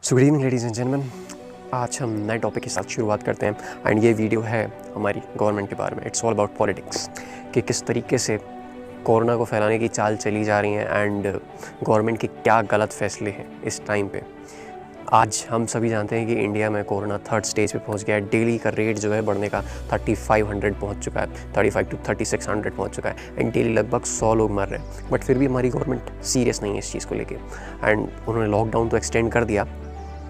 So good evening ladies and gentleman, आज हम नए टॉपिक के साथ शुरुआत करते हैं एंड ये वीडियो है हमारी गवर्नमेंट के बारे में। इट्स ऑल अबाउट पॉलिटिक्स कि किस तरीके से कोरोना को फैलाने की चाल चली जा रही है एंड गवर्नमेंट के क्या गलत फैसले हैं इस टाइम पे। आज हम सभी जानते हैं कि इंडिया में कोरोना 3rd स्टेज पे पहुंच गया है। डेली का रेट जो है बढ़ने का 3500 पहुंच चुका है, 35 to 3600 पहुंच चुका है एंड डेली लगभग 100 लोग मर रहे हैं। बट फिर भी हमारी गवर्नमेंट सीरियस नहीं है इस चीज़ को लेके एंड उन्होंने लॉकडाउन तो एक्सटेंड कर दिया,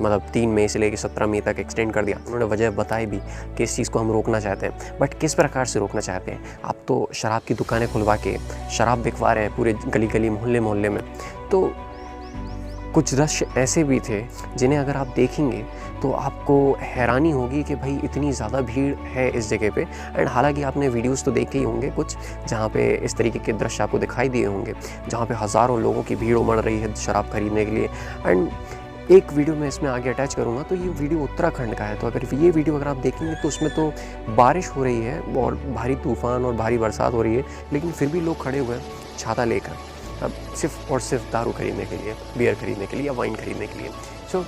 मतलब 3 मई से लेकर 17 मई तक एक्सटेंड कर दिया। उन्होंने वजह बताई भी कि इस चीज़ को हम रोकना चाहते हैं, बट किस प्रकार से रोकना चाहते हैं। आप तो शराब की दुकानें खुलवा के शराब बिकवा रहे हैं पूरे गली गली मोहल्ले मोहल्ले में। तो कुछ दृश्य ऐसे भी थे जिन्हें अगर आप देखेंगे तो आपको हैरानी होगी कि भाई इतनी ज़्यादा भीड़ है इस जगह पे। एंड हालांकि आपने वीडियोस तो देखे ही होंगे कुछ, जहाँ पे इस तरीके के दृश्य आपको दिखाई दिए होंगे, जहाँ पे हज़ारों लोगों की भीड़ उमड़ रही है शराब खरीदने के लिए। एंड एक वीडियो मैं इसमें आगे अटैच करूँगा, तो ये वीडियो उत्तराखंड का है। तो अगर ये वीडियो अगर आप देखेंगे तो उसमें तो बारिश हो रही है और भारी तूफ़ान और भारी बरसात हो रही है, लेकिन फिर भी लोग खड़े हुए हैं छाता लेकर, अब सिर्फ और सिर्फ दारू खरीदने के लिए, बियर खरीदने के लिए या वाइन खरीदने के लिए। सो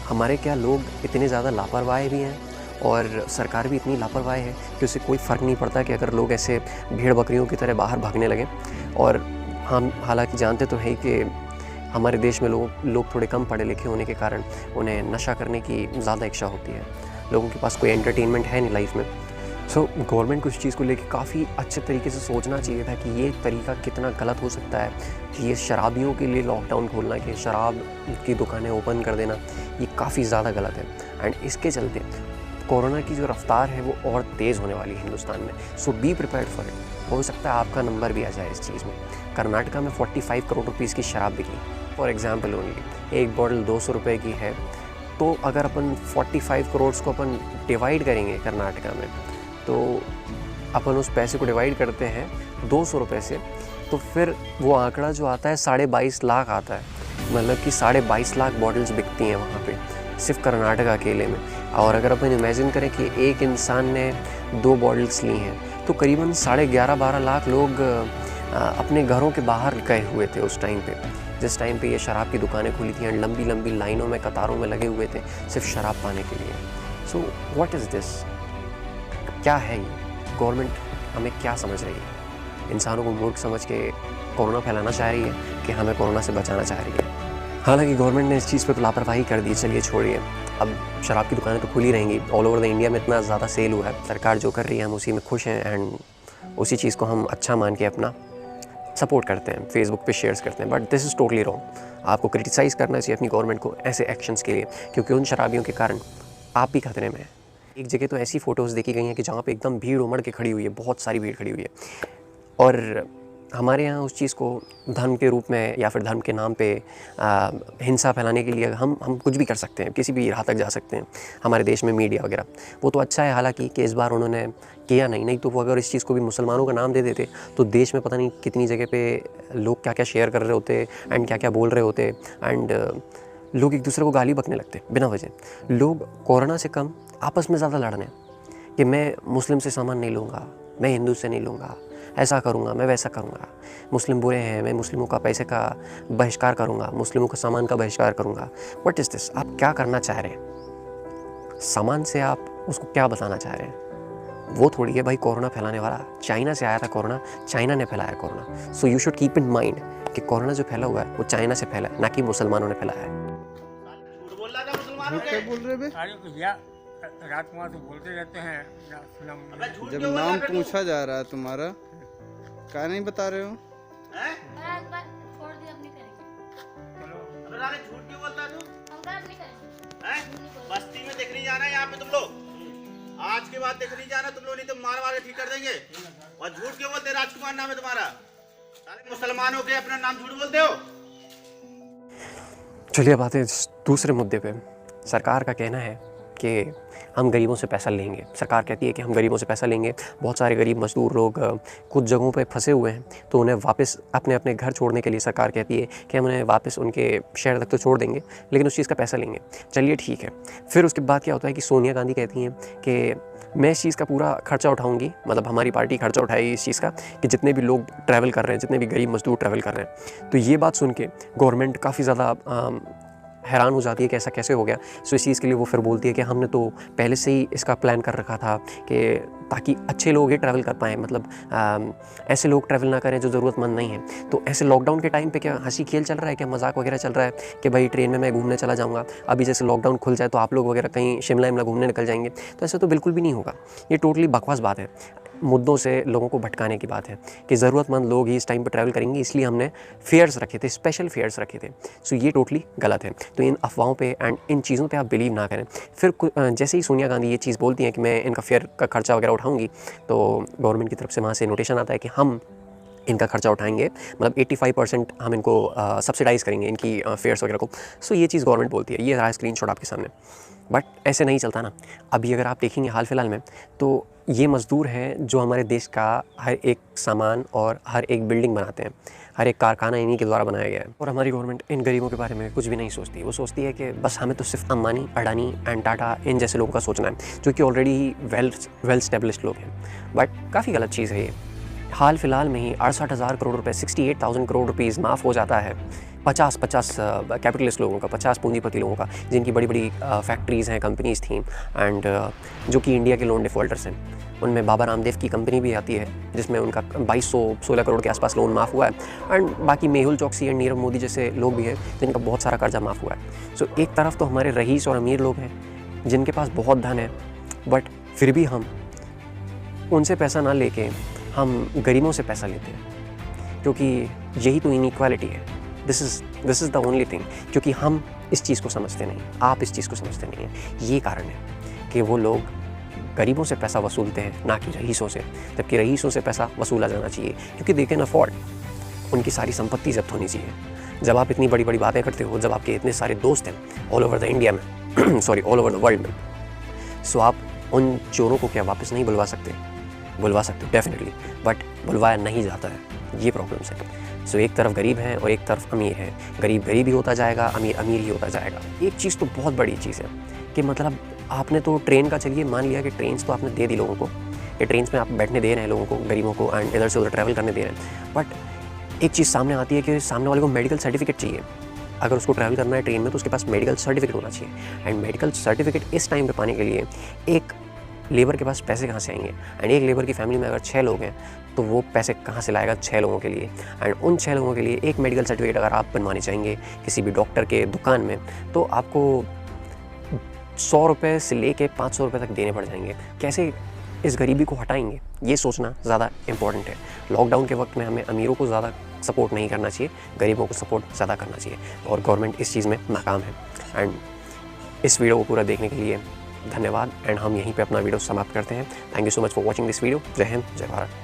हमारे क्या लोग इतने ज़्यादा लापरवाह भी हैं और सरकार भी इतनी लापरवाह है कि उसे कोई फ़र्क नहीं पड़ता कि अगर लोग ऐसे भेड़ बकरियों की तरह बाहर भागने लगें। और हम हालांकि जानते तो है कि हमारे देश में लोग थोड़े कम पढ़े लिखे होने के कारण उन्हें नशा करने की ज़्यादा इच्छा होती है। लोगों के पास कोई एंटरटेनमेंट है नहीं लाइफ में। सो गवर्नमेंट को इस चीज़ को लेकर काफ़ी अच्छे तरीके से सोचना चाहिए था कि ये तरीका कितना गलत हो सकता है कि ये शराबियों के लिए लॉकडाउन खोलना, कि शराब की दुकानें ओपन कर देना, ये काफ़ी ज़्यादा गलत है। एंड इसके चलते कोरोना की जो रफ्तार है वो और तेज़ होने वाली है हिंदुस्तान में। सो बी प्रिपेयर्ड फॉर इट। हो सकता है आपका नंबर भी आ जाए इस चीज़ में। कर्नाटका में 45 करोड़ रुपीज़ की शराब बिकी, फॉर एग्जाम्पल ओनली। एक बॉटल 200 रुपये की है, तो अगर अपन 45 करोड़ को अपन डिवाइड करेंगे कर्नाटका में, तो अपन उस पैसे को डिवाइड करते हैं 200 रुपये से, तो फिर वो आंकड़ा जो आता है 22.5 लाख आता है। मतलब कि 22.5 लाख बॉटल्स बिकती हैं वहाँ पे सिर्फ कर्नाटका अकेले में। और अगर अपन इमेजिन करें कि एक इंसान ने 2 बॉटल्स ली हैं, तो करीबन 11.5-12 लाख लोग अपने घरों के बाहर गए हुए थे उस टाइम पे, जिस टाइम पे ये शराब की दुकानें खुली थी। लंबी लंबी लाइनों में, कतारों में लगे हुए थे सिर्फ शराब पाने के लिए। So what is this? क्या है ये? गवर्नमेंट हमें क्या समझ रही है? इंसानों को मूर्ख समझ के कोरोना फैलाना चाह रही है कि हमें कोरोना से बचाना चाह रही है? हालांकि गवर्नमेंट ने इस चीज़ पे तो लापरवाही कर दी, चलिए छोड़िए। अब शराब की दुकानें तो खुली रहेंगी। ऑल ओवर द इंडिया में इतना ज़्यादा सेल हुआ है, सरकार जो कर रही है हम उसी में खुश हैं एंड उसी चीज़ को हम अच्छा मान के अपना सपोर्ट करते हैं, फेसबुक पे शेयर्स करते हैं। But this is totally wrong. आपको क्रिटिसाइज़ करना चाहिए अपनी गवर्नमेंट को ऐसे एक्शंस के लिए, क्योंकि उन शराबियों के कारण आप भी खतरे में हैं। एक जगह तो ऐसी फ़ोटोज़ देखी गई हैं कि जहाँ पे एकदम भीड़ उमड़ के खड़ी हुई है, बहुत सारी भीड़ खड़ी हुई है। और हमारे यहाँ उस चीज़ को धर्म के रूप में या फिर धर्म के नाम पे हिंसा फैलाने के लिए हम कुछ भी कर सकते हैं, किसी भी राह तक जा सकते हैं। हमारे देश में मीडिया वगैरह वो तो अच्छा है हालांकि कि इस बार उन्होंने किया नहीं तो वो अगर इस चीज़ को भी मुसलमानों का नाम दे देते तो देश में पता नहीं कितनी जगह पे लोग क्या क्या शेयर कर रहे होते एंड क्या क्या बोल रहे होते एंड लोग एक दूसरे को गाली बकने लगते बिना वजह। लोग कोरोना से कम आपस में ज़्यादा लड़ने कि मैं मुस्लिम से सामान नहीं लूँगा, मैं हिंदू से नहीं लूँगा, ऐसा करूँगा, मैं वैसा करूँगा, मुस्लिम बुरे हैं, मैं मुस्लिमों का पैसे का बहिष्कार करूँगा, मुस्लिमों का सामान का बहिष्कार करूँगा। What is this? आप क्या करना चाह रहे हैं? सामान से आप उसको क्या बताना चाह रहे हैं? वो थोड़ी है भाई कोरोना फैलाने वाला। चाइना से आया था कोरोना, चाइना ने फैलाया corona. So you should keep in mind कि कोरोना जो फैला हुआ है वो चाइना से फैला है, ना कि मुसलमानों ने फैलाया है। क्या बोल रहे बे? अरे भैया रात को तो बोलते रहते हैं। जब नाम पूछा जा रहा है तुम्हारा, क्या नहीं बता रहे हो? छोड़ दिया, अपनी करेंगे। चलो अबे रानी झूठ क्यों बोलता है तू? हम कहा अपनी करेंगे। हैं? बस्ती में दिख नहीं जाना यहाँ पे तुम लोग। आज के बाद दिख नहीं जाना तुम लोग, नहीं तो मार मार के ठीक कर देंगे। और झूठ क्यों बोलते? राजकुमार नाम है तुम्हारा। सारे मुसलमानों के अपना नाम झूठ बोलते हो। चलिए अब आते हैं दूसरे मुद्दे पे। सरकार का कहना है कि हम गरीबों से पैसा लेंगे। सरकार कहती है कि हम गरीबों से पैसा लेंगे। बहुत सारे गरीब मजदूर लोग कुछ जगहों पे फंसे हुए हैं, तो उन्हें वापस अपने अपने घर छोड़ने के लिए सरकार कहती है कि हम उन्हें वापस उनके शहर तक तो छोड़ देंगे, लेकिन उस चीज़ का पैसा लेंगे। चलिए ठीक है। फिर उसके बाद क्या होता है कि सोनिया गांधी कहती हैं कि मैं इस चीज़ का पूरा खर्चा उठाऊंगी, मतलब हमारी पार्टी खर्चा उठाएगी इस चीज़ का कि जितने भी लोग ट्रैवल कर रहे हैं, जितने भी गरीब मजदूर ट्रैवल कर रहे हैं। तो ये बात सुन के गवर्नमेंट काफ़ी ज़्यादा हैरान हो जाती है कि ऐसा कैसे हो गया। सो इस चीज़ के लिए वो फिर बोलती है कि हमने तो पहले से ही इसका प्लान कर रखा था कि ताकि अच्छे लोग ही ट्रैवल कर पाएँ, मतलब ऐसे लोग ट्रैवल ना करें जो ज़रूरतमंद नहीं है। तो ऐसे लॉकडाउन के टाइम पे क्या हंसी खेल चल रहा है, क्या मजाक वगैरह चल रहा है कि भाई ट्रेन में मैं घूमने चला जाऊँगा, अभी जैसे लॉकडाउन खुल जाए तो आप लोग वगैरह कहीं शिमला विमला घूमने निकल जाएंगे। तो ऐसा तो बिल्कुल भी नहीं होगा। ये टोटली बकवास बात है, मुद्दों से लोगों को भटकाने की बात है कि ज़रूरतमंद लोग ही इस टाइम पर ट्रैवल करेंगे, इसलिए हमने फेयर्स रखे थे, स्पेशल फेयर्स रखे थे। सो ये टोटली गलत है। तो इन अफवाहों पे एंड इन चीज़ों पे आप बिलीव ना करें। फिर जैसे ही सोनिया गांधी ये चीज़ बोलती हैं कि मैं इनका फेयर का खर्चा वगैरह उठाऊंगी, तो गवर्नमेंट की तरफ से वहाँ से नोटिशन आता है कि हम इनका खर्चा उठाएंगे, मतलब 85% हम इनको सब्सिडाइज़ करेंगे इनकी फेयर्स वगैरह को। सो ये चीज़ गवर्नमेंट बोलती है, ये रहा स्क्रीनशॉट आपके सामने। बट ऐसे नहीं चलता ना। अभी अगर आप देखेंगे हाल फिलहाल में, तो ये मज़दूर हैं जो हमारे देश का हर एक सामान और हर एक बिल्डिंग बनाते हैं, हर एक कारखाना इन्हीं के द्वारा बनाया गया है। और हमारी गवर्नमेंट इन गरीबों के बारे में कुछ भी नहीं सोचती। वो सोचती है कि बस हमें तो सिर्फ अंबानी, अडानी एंड टाटा इन जैसे लोगों का सोचना है, जो कि ऑलरेडी वेल स्टेब्लिश्ड लोग हैं। बट काफ़ी गलत चीज़ है ये। हाल फिलहाल में ही 68,000 करोड़ रुपए, 68,000 करोड़ रुपीज़ माफ़ हो जाता है 50 कैपिटलिस्ट लोगों का, 50 पूंजीपति लोगों का, जिनकी बड़ी बड़ी फैक्ट्रीज़ हैं, कंपनीज़ थी, एंड जो कि इंडिया के लोन डिफ़ॉल्टर्स हैं। उनमें बाबा रामदेव की कंपनी भी आती है जिसमें उनका 2216 करोड़ के आसपास लोन माफ़ हुआ है, एंड बाकी मेहुल चौकसी एंड नीरव मोदी जैसे लोग भी हैं जिनका बहुत सारा कर्जा माफ़ हुआ है। सो एक तरफ तो हमारे रईस और अमीर लोग हैं जिनके पास बहुत धन है, बट फिर भी हम उनसे पैसा ना लेके हम गरीबों से पैसा लेते हैं, क्योंकि यही तो इनइक्वालिटी है। This is the only thing, क्योंकि हम इस चीज़ को समझते नहीं, आप इस चीज़ को समझते नहीं हैं। ये कारण है कि वो लोग गरीबों से पैसा वसूलते हैं, ना कि रईसों से, जबकि रईसों से पैसा वसूला जाना चाहिए क्योंकि दे कैन अफोर्ड। उनकी सारी संपत्ति जब्त होनी चाहिए। जब आप इतनी बड़ी बड़ी बातें करते हो, जब आपके इतने सारे दोस्त हैं ऑल ओवर द इंडिया में sorry all over the world में, सो आप उन चोरों को क्या वापस नहीं बुलवा सकते? बुलवा सकते हो डेफिनेटली, बट बुलवाया नहीं जाता है, ये प्रॉब्लम्स है। सो एक तरफ गरीब है और एक तरफ अमीर है। गरीब गरीब ही होता जाएगा, अमीर अमीर ही होता जाएगा। एक चीज़ तो बहुत बड़ी चीज़ है कि मतलब आपने तो ट्रेन का, चलिए मान लिया कि ट्रेन्स तो आपने दे दी लोगों को, ये ट्रेन्स में आप बैठने दे रहे हैं लोगों को, गरीबों को, एंड इधर से उधर ट्रैवल करने दे रहे हैं। बट एक चीज़ सामने आती है कि सामने वाले को मेडिकल सर्टिफिकेट चाहिए। अगर उसको ट्रैवल करना है ट्रेन में तो उसके पास मेडिकल सर्टिफिकेट होना चाहिए, एंड मेडिकल सर्टिफिकेट इस टाइम पे पाने के लिए एक लेबर के पास पैसे कहाँ से आएंगे? एंड एक लेबर की फैमिली में अगर 6 लोग हैं तो वो पैसे कहाँ से लाएगा 6 लोगों के लिए? एंड उन 6 लोगों के लिए एक मेडिकल सर्टिफिकेट अगर आप बनवाने चाहेंगे किसी भी डॉक्टर के दुकान में, तो आपको 100 रुपये से लेके 500 रुपये तक देने पड़ जाएंगे। कैसे इस गरीबी को हटाएंगे? ये सोचना ज़्यादा इम्पॉर्टेंट है। लॉकडाउन के वक्त में हमें अमीरों को ज़्यादा सपोर्ट नहीं करना चाहिए, गरीबों को सपोर्ट ज़्यादा करना चाहिए, और गवर्नमेंट इस चीज़ में नाकाम है। एंड इस वीडियो को पूरा देखने के लिए धन्यवाद, एंड हम यहीं पे अपना वीडियो समाप्त करते हैं। Thank you so much for watching this video. जय हिंद, जय भारत।